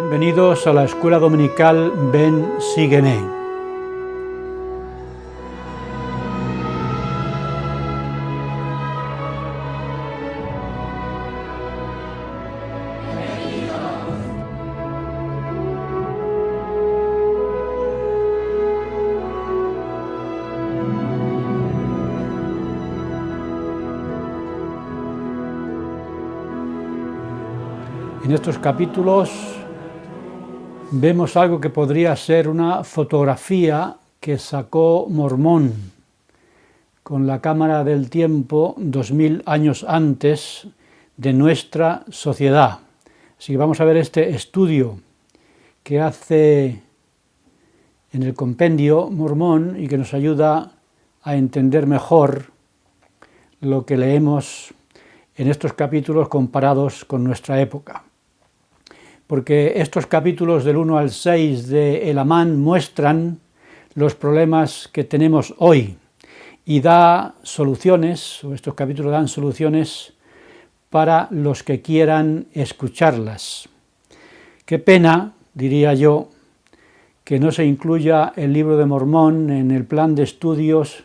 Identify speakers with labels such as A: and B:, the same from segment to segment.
A: Bienvenidos a la Escuela Dominical Ven, Sígueme. En estos capítulos vemos algo que podría ser una fotografía que sacó Mormón con la cámara del tiempo 2000 años antes de nuestra sociedad. Así que vamos a ver este estudio que hace en el compendio Mormón y que nos ayuda a entender mejor lo que leemos en estos capítulos comparados con nuestra época. Porque estos capítulos del 1 al 6 de El Amán muestran los problemas que tenemos hoy y da soluciones, o estos capítulos dan soluciones para los que quieran escucharlas. Qué pena, diría yo, que no se incluya el libro de Mormón en el plan de estudios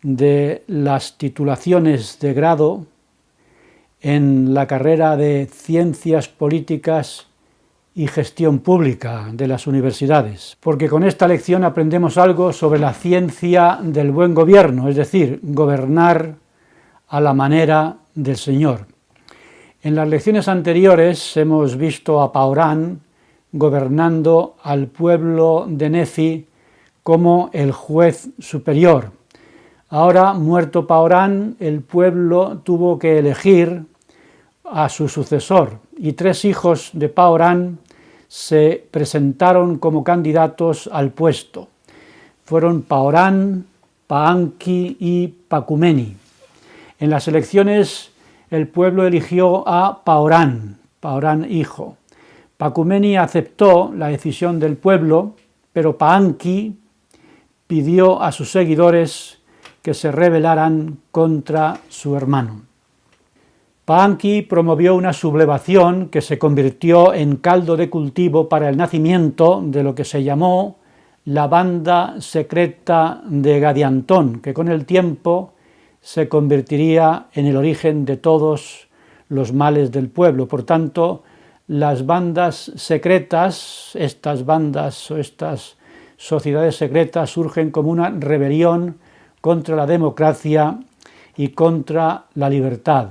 A: de las titulaciones de grado en la carrera de Ciencias Políticas y Gestión Pública de las universidades, porque con esta lección aprendemos algo sobre la ciencia del buen gobierno, es decir, gobernar a la manera del Señor. En las lecciones anteriores hemos visto a Paorán gobernando al pueblo de Nefi como el juez superior. Ahora, muerto Paorán, el pueblo tuvo que elegir a su sucesor, y 3 hijos de Paorán se presentaron como candidatos al puesto. Fueron Paorán, Paanki y Pacumeni. En las elecciones el pueblo eligió a Paorán hijo. Pacumeni aceptó la decisión del pueblo, pero Paanki pidió a sus seguidores que se rebelaran contra su hermano. Paanki promovió una sublevación que se convirtió en caldo de cultivo para el nacimiento de lo que se llamó la banda secreta de Gadiantón, que con el tiempo se convertiría en el origen de todos los males del pueblo. Por tanto, las bandas secretas, estas bandas o estas sociedades secretas surgen como una rebelión contra la democracia y contra la libertad.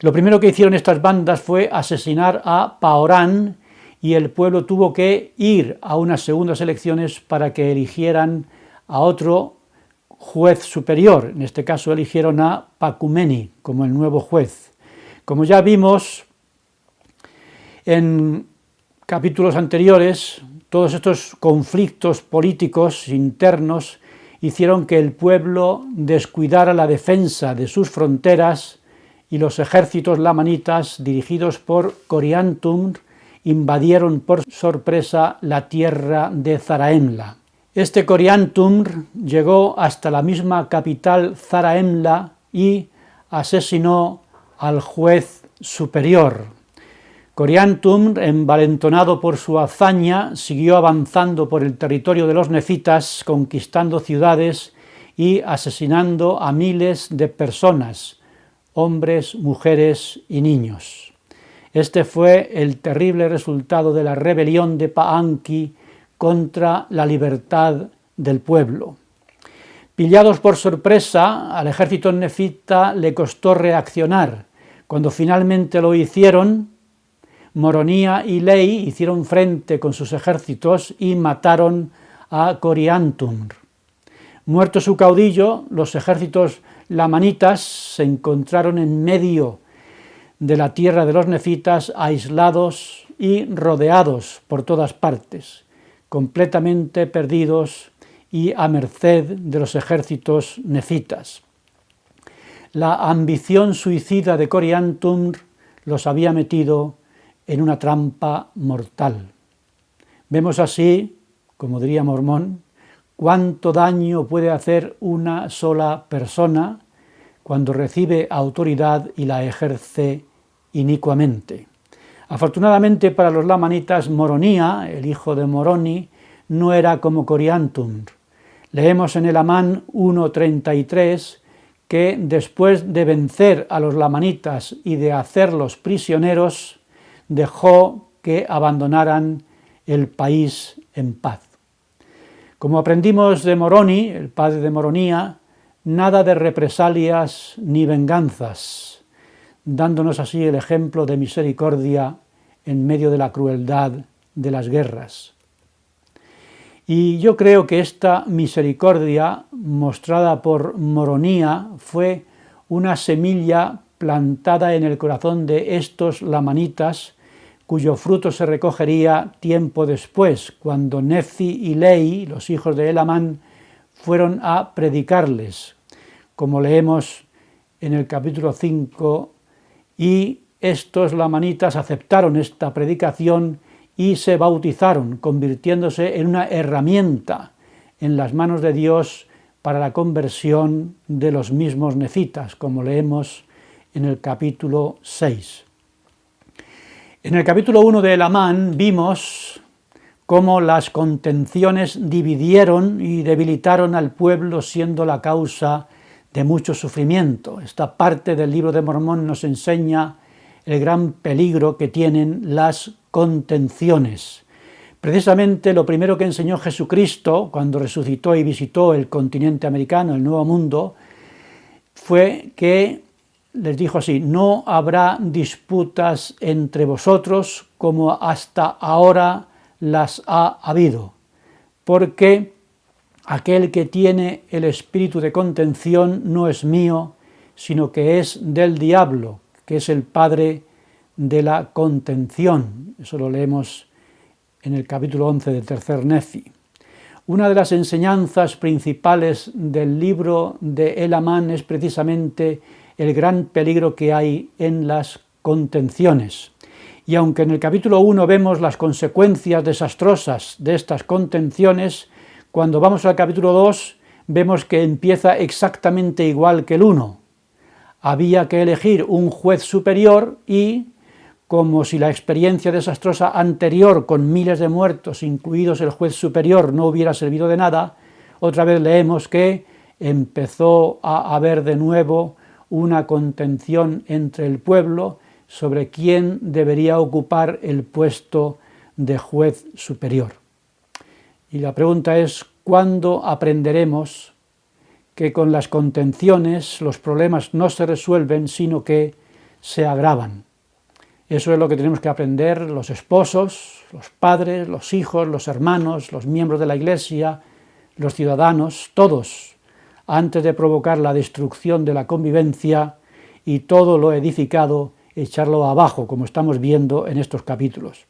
A: Lo primero que hicieron estas bandas fue asesinar a Paorán y el pueblo tuvo que ir a unas segundas elecciones para que eligieran a otro juez superior. En este caso eligieron a Pacumeni como el nuevo juez. Como ya vimos en capítulos anteriores, todos estos conflictos políticos internos hicieron que el pueblo descuidara la defensa de sus fronteras y los ejércitos lamanitas, dirigidos por Coriantumr, invadieron por sorpresa la tierra de Zarahemla. Este Coriantumr llegó hasta la misma capital Zarahemla y asesinó al juez superior. Coriantumr, envalentonado por su hazaña, siguió avanzando por el territorio de los nefitas, conquistando ciudades y asesinando a miles de personas, hombres, mujeres y niños. Este fue el terrible resultado de la rebelión de Paanki contra la libertad del pueblo. Pillados por sorpresa, al ejército nefita le costó reaccionar. Cuando finalmente lo hicieron, Moronía y Ley hicieron frente con sus ejércitos y mataron a Coriantumr. Muerto su caudillo, los ejércitos lamanitas se encontraron en medio de la tierra de los nefitas, aislados y rodeados por todas partes, completamente perdidos y a merced de los ejércitos nefitas. La ambición suicida de Coriantumr los había metido en una trampa mortal. Vemos así, como diría Mormón, cuánto daño puede hacer una sola persona cuando recibe autoridad y la ejerce inicuamente. Afortunadamente para los lamanitas, Moronía, el hijo de Moroni, no era como Coriantumr. Leemos en Elamán 1:33 que después de vencer a los lamanitas y de hacerlos prisioneros, dejó que abandonaran el país en paz. Como aprendimos de Moroni, el padre de Moronía, nada de represalias ni venganzas, dándonos así el ejemplo de misericordia en medio de la crueldad de las guerras. Y yo creo que esta misericordia mostrada por Moronía fue una semilla plantada en el corazón de estos lamanitas, cuyo fruto se recogería tiempo después, cuando Nefi y Lei, los hijos de Elamán, fueron a predicarles, como leemos en el capítulo 5, y estos lamanitas aceptaron esta predicación y se bautizaron, convirtiéndose en una herramienta en las manos de Dios para la conversión de los mismos nefitas, como leemos en el capítulo 6. En el capítulo 1 de Elamán vimos cómo las contenciones dividieron y debilitaron al pueblo, siendo la causa de mucho sufrimiento. Esta parte del libro de Mormón nos enseña el gran peligro que tienen las contenciones. Precisamente lo primero que enseñó Jesucristo cuando resucitó y visitó el continente americano, el Nuevo Mundo, fue que les dijo así: no habrá disputas entre vosotros como hasta ahora las ha habido, porque aquel que tiene el espíritu de contención no es mío, sino que es del diablo, que es el padre de la contención. Eso lo leemos en el capítulo 11 de Tercer Nefi. Una de las enseñanzas principales del libro de Elamán es precisamente el gran peligro que hay en las contenciones. Y aunque en el capítulo 1 vemos las consecuencias desastrosas de estas contenciones, cuando vamos al capítulo 2 vemos que empieza exactamente igual que el 1. Había que elegir un juez superior y, como si la experiencia desastrosa anterior con miles de muertos, incluidos el juez superior, no hubiera servido de nada, otra vez leemos que empezó a haber de nuevo una contención entre el pueblo sobre quién debería ocupar el puesto de juez superior. Y la pregunta es: ¿cuándo aprenderemos que con las contenciones los problemas no se resuelven, sino que se agravan? Eso es lo que tenemos que aprender los esposos, los padres, los hijos, los hermanos, los miembros de la Iglesia, los ciudadanos, todos, antes de provocar la destrucción de la convivencia y todo lo edificado, echarlo abajo, como estamos viendo en estos capítulos.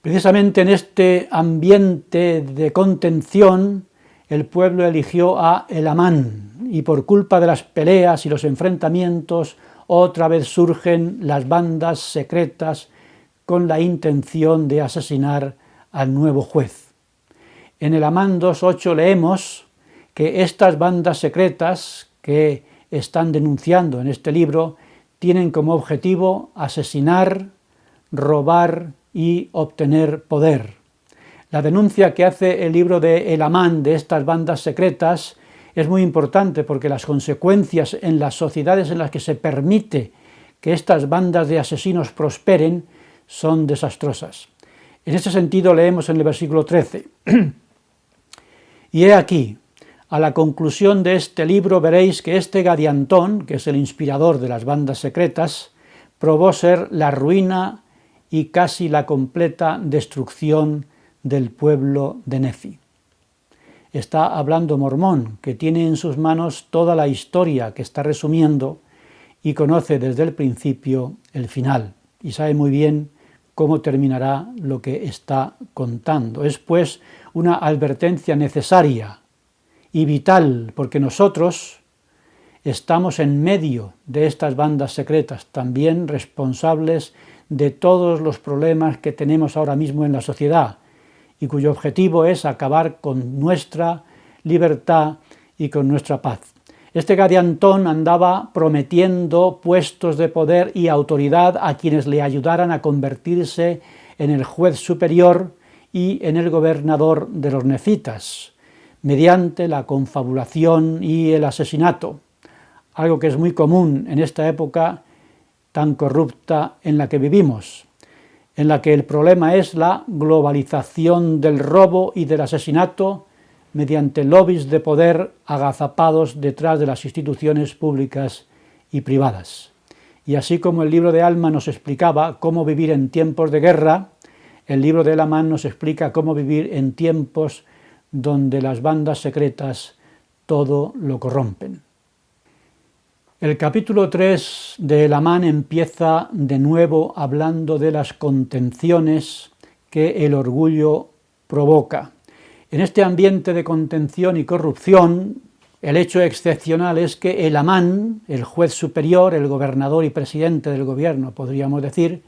A: Precisamente en este ambiente de contención, el pueblo eligió a Elamán, y por culpa de las peleas y los enfrentamientos, otra vez surgen las bandas secretas con la intención de asesinar al nuevo juez. En Elamán 2:8 leemos que estas bandas secretas que están denunciando en este libro tienen como objetivo asesinar, robar y obtener poder. La denuncia que hace el libro de Elamán de estas bandas secretas es muy importante, porque las consecuencias en las sociedades en las que se permite que estas bandas de asesinos prosperen son desastrosas. En este sentido leemos en el versículo 13: y he aquí, a la conclusión de este libro veréis que este Gadiantón, que es el inspirador de las bandas secretas, probó ser la ruina y casi la completa destrucción del pueblo de Nefi. Está hablando Mormón, que tiene en sus manos toda la historia que está resumiendo y conoce desde el principio el final, y sabe muy bien cómo terminará lo que está contando. Es pues una advertencia necesaria y vital, porque nosotros estamos en medio de estas bandas secretas, también responsables de todos los problemas que tenemos ahora mismo en la sociedad, y cuyo objetivo es acabar con nuestra libertad y con nuestra paz. Este Gadiantón andaba prometiendo puestos de poder y autoridad a quienes le ayudaran a convertirse en el juez superior y en el gobernador de los nefitas, mediante la confabulación y el asesinato, algo que es muy común en esta época tan corrupta en la que vivimos, en la que el problema es la globalización del robo y del asesinato mediante lobbies de poder agazapados detrás de las instituciones públicas y privadas. Y así como el libro de Alma nos explicaba cómo vivir en tiempos de guerra, el libro de Elamán nos explica cómo vivir en tiempos donde las bandas secretas todo lo corrompen. El capítulo 3 de Elamán empieza de nuevo hablando de las contenciones que el orgullo provoca. En este ambiente de contención y corrupción, el hecho excepcional es que Elamán, el juez superior, el gobernador y presidente del gobierno, podríamos decir,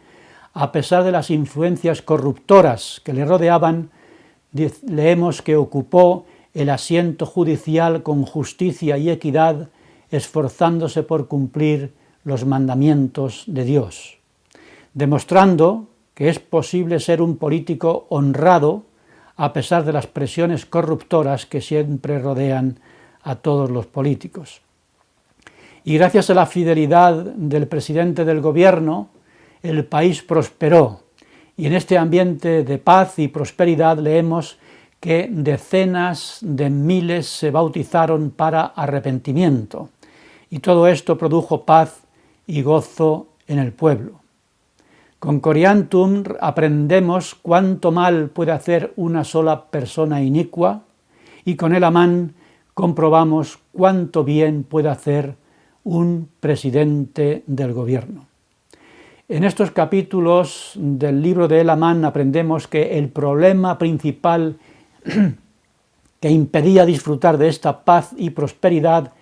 A: a pesar de las influencias corruptoras que le rodeaban, leemos que ocupó el asiento judicial con justicia y equidad, esforzándose por cumplir los mandamientos de Dios, demostrando que es posible ser un político honrado a pesar de las presiones corruptoras que siempre rodean a todos los políticos. Y gracias a la fidelidad del presidente del gobierno, el país prosperó, y en este ambiente de paz y prosperidad leemos que decenas de miles se bautizaron para arrepentimiento, y todo esto produjo paz y gozo en el pueblo. Con Coriantum aprendemos cuánto mal puede hacer una sola persona inicua, y con Elamán comprobamos cuánto bien puede hacer un presidente del gobierno. En estos capítulos del libro de Elamán aprendemos que el problema principal que impedía disfrutar de esta paz y prosperidad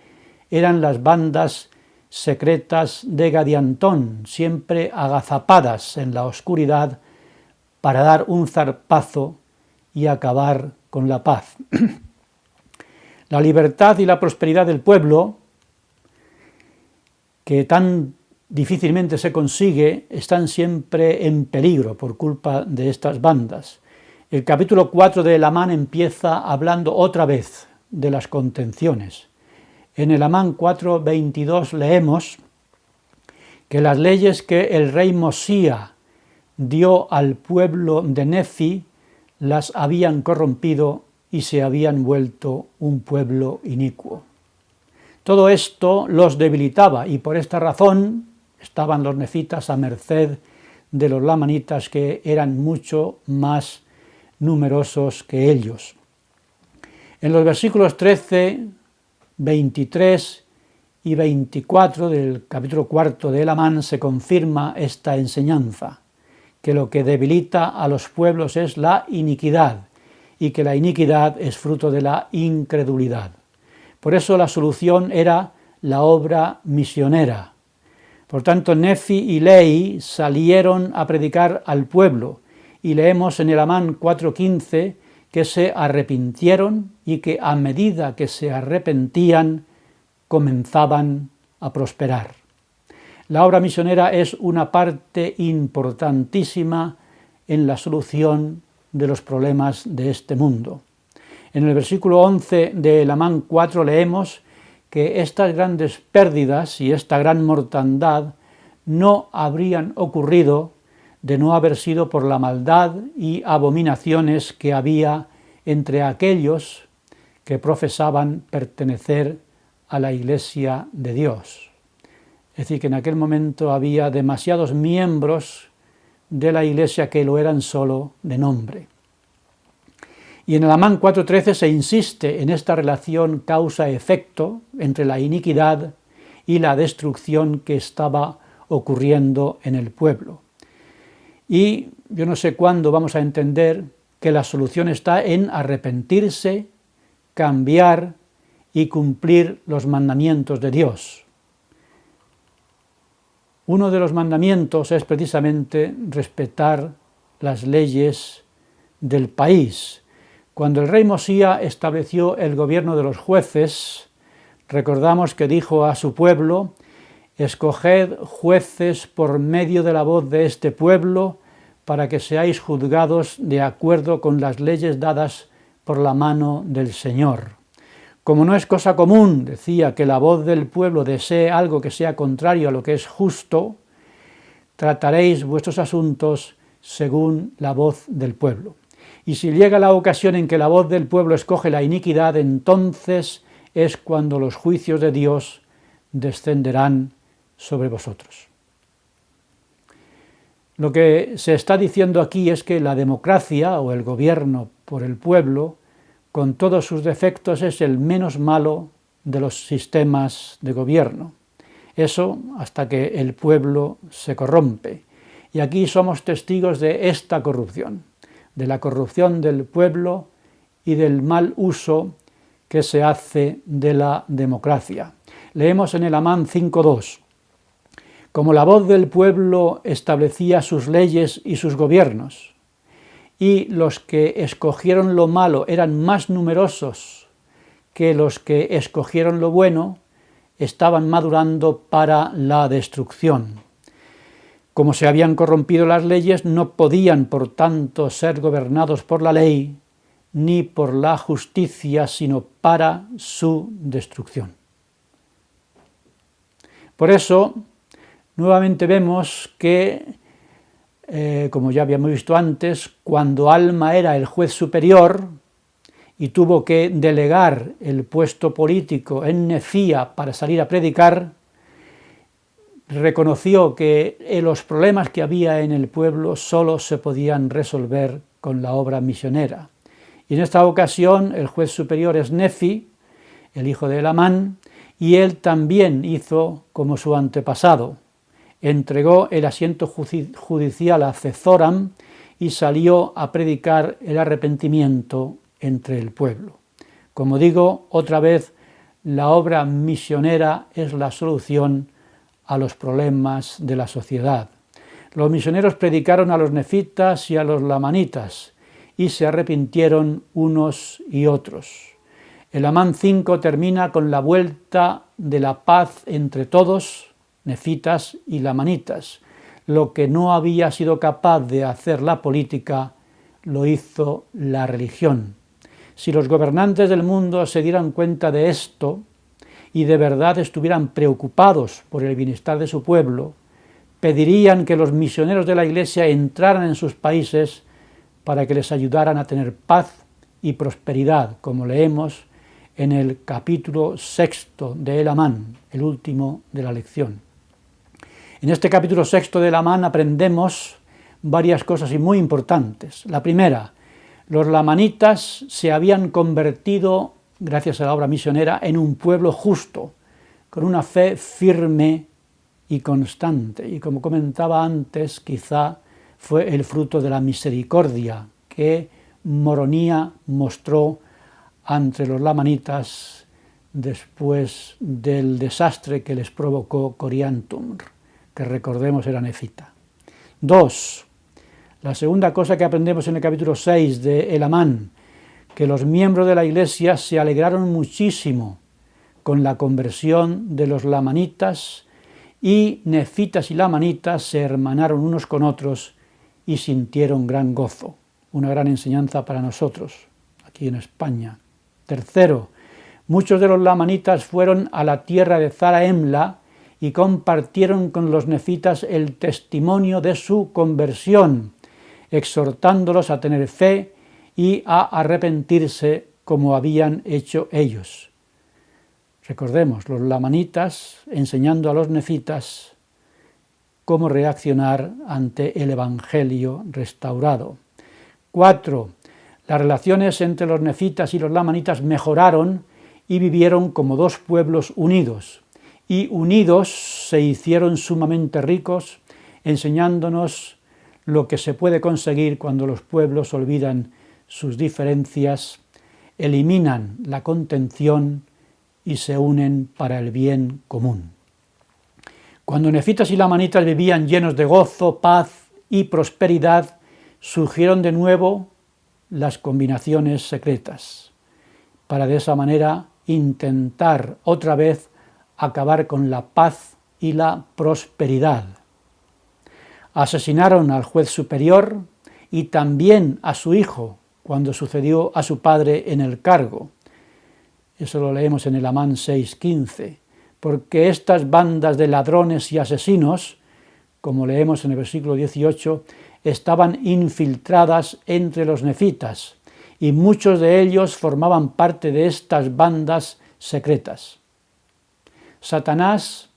A: eran las bandas secretas de Gadiantón, siempre agazapadas en la oscuridad para dar un zarpazo y acabar con la paz. La libertad y la prosperidad del pueblo, que tan difícilmente se consigue, están siempre en peligro por culpa de estas bandas. El capítulo 4 de Elamán empieza hablando otra vez de las contenciones. En Elamán 4:22 leemos que las leyes que el rey Mosía dio al pueblo de Nefi las habían corrompido y se habían vuelto un pueblo inicuo. Todo esto los debilitaba y por esta razón estaban los nefitas a merced de los lamanitas, que eran mucho más numerosos que ellos. En los versículos 13, 23 y 24 del capítulo 4 de Elamán se confirma esta enseñanza, que lo que debilita a los pueblos es la iniquidad, y que la iniquidad es fruto de la incredulidad. Por eso la solución era la obra misionera. Por tanto, Nefi y Lehi salieron a predicar al pueblo, y leemos en Elamán 4:15 que se arrepintieron y que a medida que se arrepentían comenzaban a prosperar. La obra misionera es una parte importantísima en la solución de los problemas de este mundo. En el versículo 11 de Elamán 4 leemos que estas grandes pérdidas y esta gran mortandad no habrían ocurrido de no haber sido por la maldad y abominaciones que había entre aquellos que profesaban pertenecer a la Iglesia de Dios. Es decir, que en aquel momento había demasiados miembros de la Iglesia que lo eran solo de nombre. Y en Elamán 4:13 se insiste en esta relación causa-efecto entre la iniquidad y la destrucción que estaba ocurriendo en el pueblo. Y yo no sé cuándo vamos a entender que la solución está en arrepentirse, cambiar y cumplir los mandamientos de Dios. Uno de los mandamientos es precisamente respetar las leyes del país. Cuando el rey Mosía estableció el gobierno de los jueces, Recordamos que dijo a su pueblo: escoged jueces por medio de la voz de este pueblo, para que seáis juzgados de acuerdo con las leyes dadas por la mano del Señor. Como no es cosa común, decía, que la voz del pueblo desee algo que sea contrario a lo que es justo, trataréis vuestros asuntos según la voz del pueblo. Y si llega la ocasión en que la voz del pueblo escoge la iniquidad, entonces es cuando los juicios de Dios descenderán sobre vosotros. Lo que se está diciendo aquí es que la democracia o el gobierno por el pueblo, con todos sus defectos, es el menos malo de los sistemas de gobierno. Eso hasta que el pueblo se corrompe. Y aquí somos testigos de esta corrupción, de la corrupción del pueblo y del mal uso que se hace de la democracia. Leemos en el Amán 5:2. Como la voz del pueblo establecía sus leyes y sus gobiernos, y los que escogieron lo malo eran más numerosos que los que escogieron lo bueno, estaban madurando para la destrucción. Como se habían corrompido las leyes, no podían, por tanto, ser gobernados por la ley ni por la justicia, sino para su destrucción. Por eso, nuevamente vemos que, como ya habíamos visto antes, cuando Alma era el juez superior y tuvo que delegar el puesto político en Nefía para salir a predicar, reconoció que los problemas que había en el pueblo solo se podían resolver con la obra misionera. Y en esta ocasión el juez superior es Nefi, el hijo de Elamán, y él también hizo como su antepasado. Entregó el asiento judicial a Cezoram y salió a predicar el arrepentimiento entre el pueblo. Como digo, otra vez, la obra misionera es la solución a los problemas de la sociedad. Los misioneros predicaron a los nefitas y a los lamanitas y se arrepintieron unos y otros. El Amán 5 termina con la vuelta de la paz entre todos, nefitas y lamanitas. Lo que no había sido capaz de hacer la política, lo hizo la religión. Si los gobernantes del mundo se dieran cuenta de esto y de verdad estuvieran preocupados por el bienestar de su pueblo, pedirían que los misioneros de la Iglesia entraran en sus países para que les ayudaran a tener paz y prosperidad, como leemos en el capítulo 6 de El Amán, el último de la lección. En este capítulo 6 de El Amán aprendemos varias cosas y muy importantes. La primera, los lamanitas se habían convertido, gracias a la obra misionera, en un pueblo justo, con una fe firme y constante. Y como comentaba antes, quizá fue el fruto de la misericordia que Moronía mostró ante los lamanitas después del desastre que les provocó Coriantum, que recordemos era nefita. 2. La segunda cosa que aprendemos en el capítulo 6 de El Amán, que los miembros de la Iglesia se alegraron muchísimo con la conversión de los lamanitas, y nefitas y lamanitas se hermanaron unos con otros y sintieron gran gozo. Una gran enseñanza para nosotros, aquí en España. Tercero, muchos de los lamanitas fueron a la tierra de Zaraemla y compartieron con los nefitas el testimonio de su conversión, exhortándolos a tener fe y a arrepentirse como habían hecho ellos. Recordemos, los lamanitas enseñando a los nefitas cómo reaccionar ante el Evangelio restaurado. 4. Las relaciones entre los nefitas y los lamanitas mejoraron y vivieron como dos pueblos unidos. Y unidos se hicieron sumamente ricos, enseñándonos lo que se puede conseguir cuando los pueblos olvidan sus diferencias, eliminan la contención y se unen para el bien común. Cuando nefitas y lamanitas vivían llenos de gozo, paz y prosperidad, surgieron de nuevo las combinaciones secretas, para de esa manera intentar otra vez acabar con la paz y la prosperidad. Asesinaron al juez superior y también a su hijo cuando sucedió a su padre en el cargo. Eso lo leemos en el Amán 6:15, porque estas bandas de ladrones y asesinos, como leemos en el versículo 18, estaban infiltradas entre los nefitas, y muchos de ellos formaban parte de estas bandas secretas. Satanás,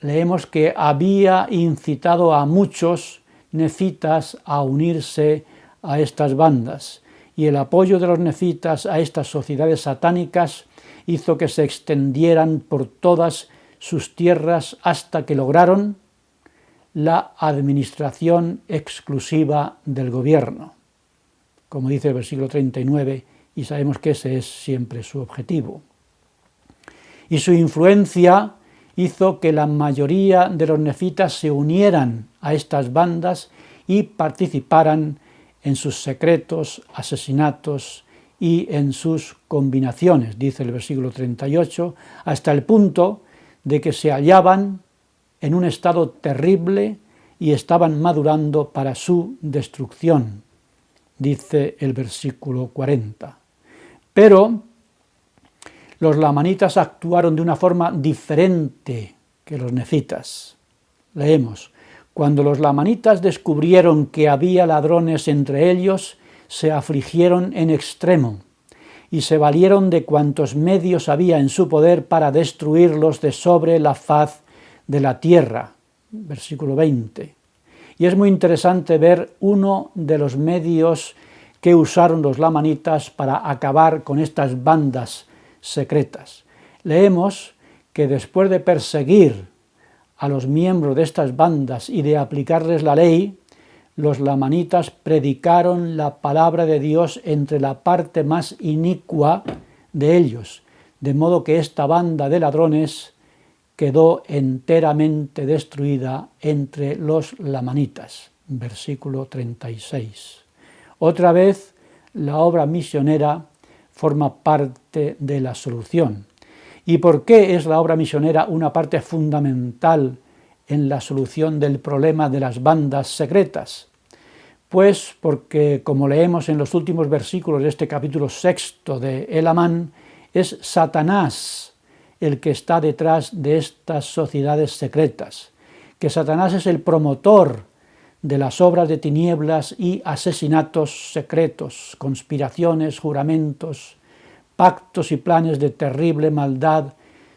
A: leemos que había incitado a muchos nefitas a unirse a estas bandas, y el apoyo de los nefitas a estas sociedades satánicas hizo que se extendieran por todas sus tierras hasta que lograron la administración exclusiva del gobierno, como dice el versículo 39, y sabemos que ese es siempre su objetivo. Y su influencia hizo que la mayoría de los nefitas se unieran a estas bandas y participaran en sus secretos, asesinatos y en sus combinaciones, dice el versículo 38, hasta el punto de que se hallaban en un estado terrible y estaban madurando para su destrucción, dice el versículo 40. Pero los lamanitas actuaron de una forma diferente que los nefitas. Leemos: cuando los lamanitas descubrieron que había ladrones entre ellos, se afligieron en extremo y se valieron de cuantos medios había en su poder para destruirlos de sobre la faz de la tierra. Versículo 20. Y es muy interesante ver uno de los medios que usaron los lamanitas para acabar con estas bandas secretas. Leemos que después de perseguir a los miembros de estas bandas y de aplicarles la ley, los lamanitas predicaron la palabra de Dios entre la parte más inicua de ellos, de modo que esta banda de ladrones quedó enteramente destruida entre los lamanitas. Versículo 36. Otra vez, la obra misionera forma parte de la solución. ¿Y por qué es la obra misionera una parte fundamental en la solución del problema de las bandas secretas? Pues porque, como leemos en los últimos versículos de este capítulo 6 de El Amán, es Satanás el que está detrás de estas sociedades secretas, que Satanás es el promotor de las obras de tinieblas y asesinatos secretos, conspiraciones, juramentos, pactos y planes de terrible maldad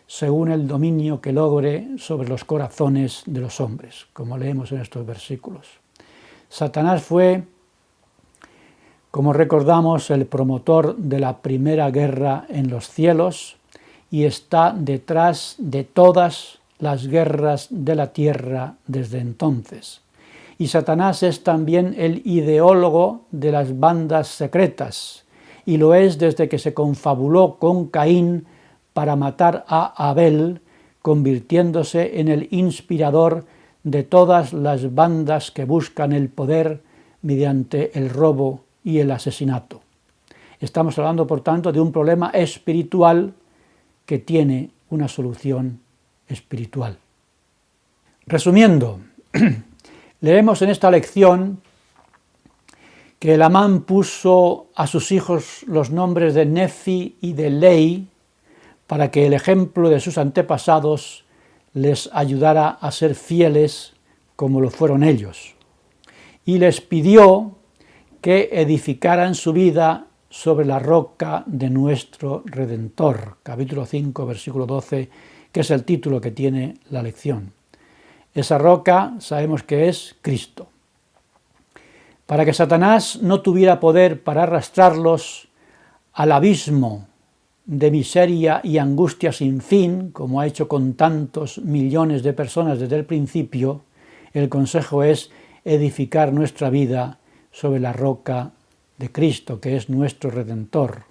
A: según el dominio que logre sobre los corazones de los hombres, como leemos en estos versículos. Satanás fue, como recordamos, el promotor de la primera guerra en los cielos y está detrás de todas las guerras de la tierra desde entonces. Y Satanás es también el ideólogo de las bandas secretas, y lo es desde que se confabuló con Caín para matar a Abel, convirtiéndose en el inspirador de todas las bandas que buscan el poder mediante el robo y el asesinato. Estamos hablando, por tanto, de un problema espiritual que tiene una solución espiritual. Resumiendo, leemos en esta lección que el Amán puso a sus hijos los nombres de Nefi y de Lei para que el ejemplo de sus antepasados les ayudara a ser fieles como lo fueron ellos. Y les pidió que edificaran su vida sobre la roca de nuestro Redentor. Capítulo 5, versículo 12, que es el título que tiene la lección. Esa roca sabemos que es Cristo. Para que Satanás no tuviera poder para arrastrarlos al abismo de miseria y angustia sin fin, como ha hecho con tantos millones de personas desde el principio, el consejo es edificar nuestra vida sobre la roca de Cristo, que es nuestro Redentor.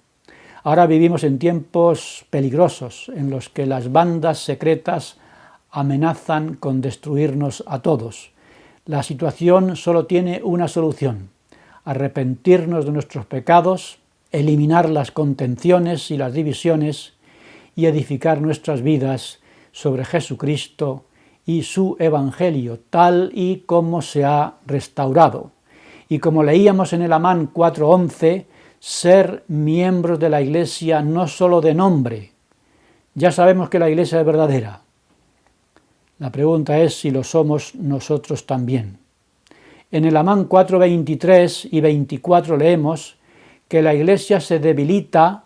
A: Ahora vivimos en tiempos peligrosos en los que las bandas secretas amenazan con destruirnos a todos. La situación solo tiene una solución: arrepentirnos de nuestros pecados, eliminar las contenciones y las divisiones y edificar nuestras vidas sobre Jesucristo y su Evangelio, tal y como se ha restaurado. Y como leíamos en el Amán 4:11, ser miembros de la Iglesia no solo de nombre. Ya sabemos que la Iglesia es verdadera. La pregunta es si lo somos nosotros también. En el Amán 4:23 y 24 leemos que la Iglesia se debilita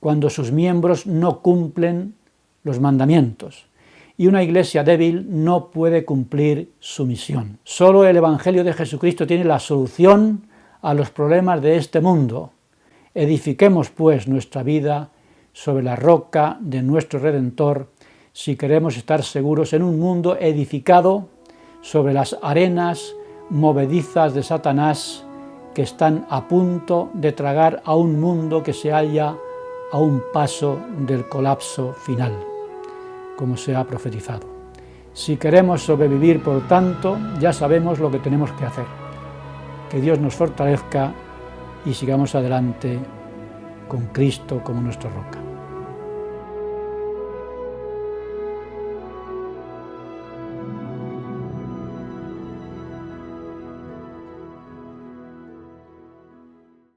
A: cuando sus miembros no cumplen los mandamientos. Y una iglesia débil no puede cumplir su misión. Solo el Evangelio de Jesucristo tiene la solución a los problemas de este mundo. Edifiquemos, pues, nuestra vida sobre la roca de nuestro Redentor si queremos estar seguros en un mundo edificado sobre las arenas movedizas de Satanás que están a punto de tragar a un mundo que se halla a un paso del colapso final, como se ha profetizado. Si queremos sobrevivir, por tanto, ya sabemos lo que tenemos que hacer. Que Dios nos fortalezca y sigamos adelante con Cristo como nuestra roca.